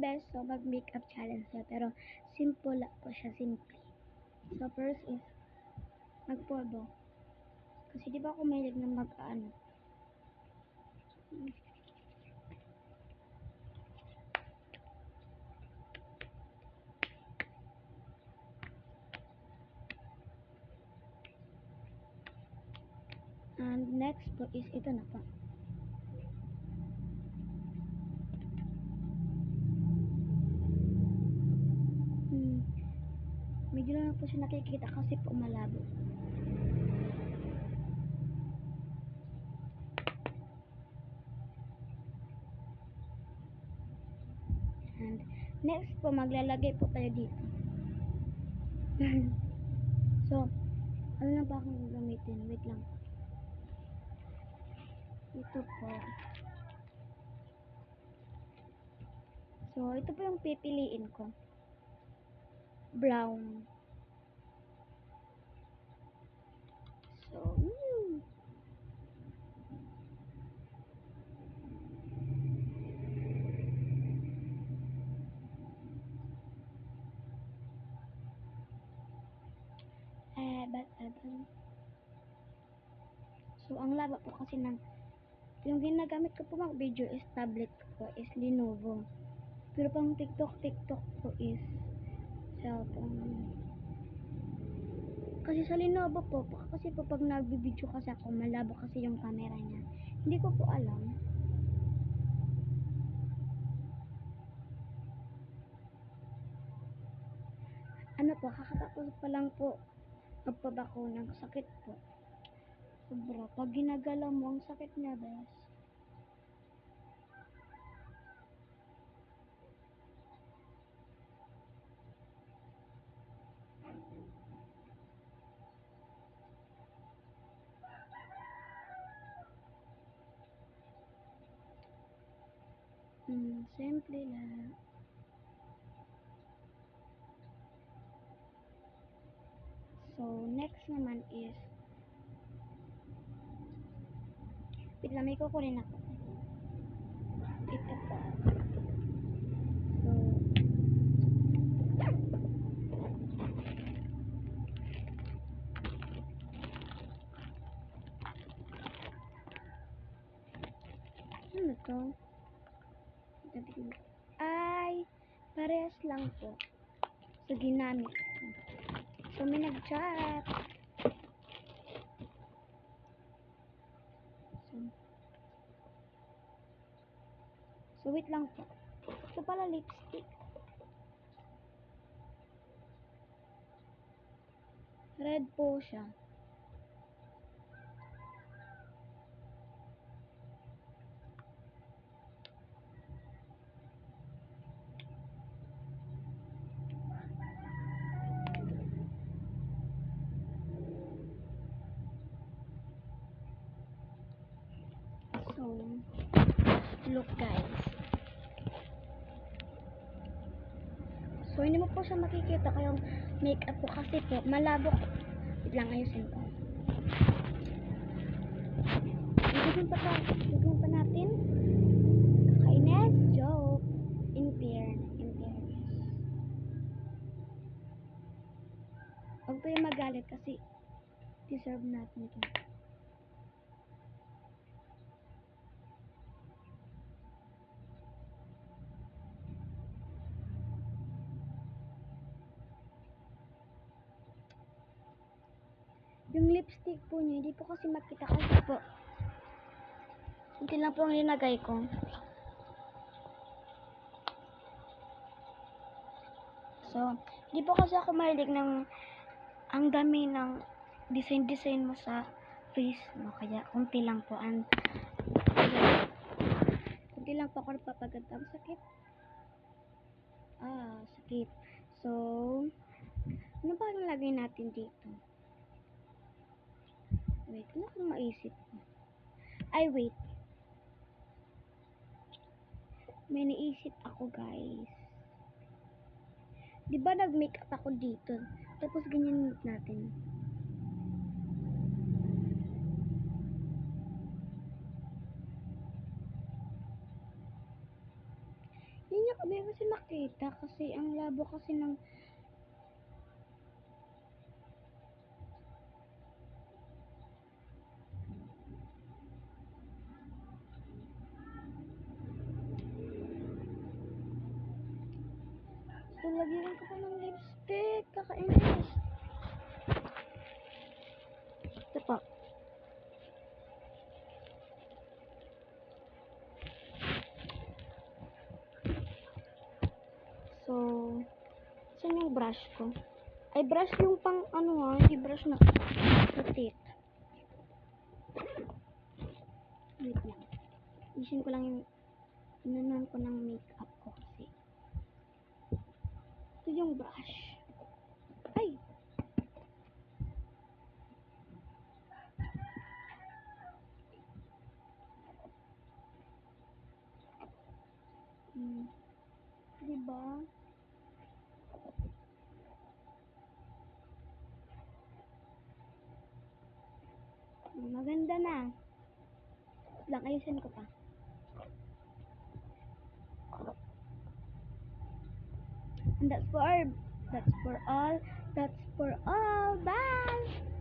best, so mag-makeup challenge siya. Pero simple lang po siya, simple. So first is magpobo. Kasi di ba ako mahilig na mag-ano. And next po is ito na po. Medyo lang po siya nakikita kasi po malabo. And next po, maglalagay po tayo dito. So, ano na ba akong gagamitin? Wait lang. Ito po. So, ito po yung pipiliin ko. Brown. So, So, ang laba po kasi ng yung ginagamit ko po mag-video is tablet ko is Lenovo. Pero pang TikTok po is cellphone. Kasi sa Lenovo po, kasi po pag nag-video kasi ako, malabo kasi yung camera niya. Hindi ko po alam. Ano po, kakatapos pa lang po magpabakuna, sakit po. Sobra. Pag ginagalaw mo, ang sakit niya, bes. Simple lang. So, next naman is wait lang, may kukunin ako. Ito po. So, ano to? Ay, parehas lang po. So, ginamit ko. So, may nag-chat. So, wait lang po. Ito pala lipstick. Red po siya. So, look guys. So, hindi mo po siya makikita kayong makeup po kasi po, malabo. Wait lang, ayusin ko. Bigyan pa natin. Kainis, joke. In fairness. Huwag tayo magalit kasi deserve natin ito. Yung lipstick po niya, hindi po kasi makita kasi po. Hindi lang po ang linagay ko. So, hindi po kasi ako mahilig ng ang dami ng design mo sa face mo. Kaya, kunti lang po. Kunti lang po ako nagpapaganda. Ang sakit. Sakit. So, ano ba ang lagay natin dito? Wait, ano kung maisip ko? Ay, wait. May naisip ako, guys. Di ba nag-makeup ako dito? Tapos ganyan natin. Yun yung Hindi kasi makita kasi ang labo kasi ng so, lagyan ko pa ng lipstick. Kakainis. Ito pa. So, saan yung brush ko? Ay, brush yung pang ano ha, hindi brush na putik. Wait lang. Isin ko lang yung inanon ko ng makeup ko kasi. Ito yung brush. Ay! Hmm. Diba? Maganda na. Lang, ayusin ko pa. And that's for all. That's for all. Bye!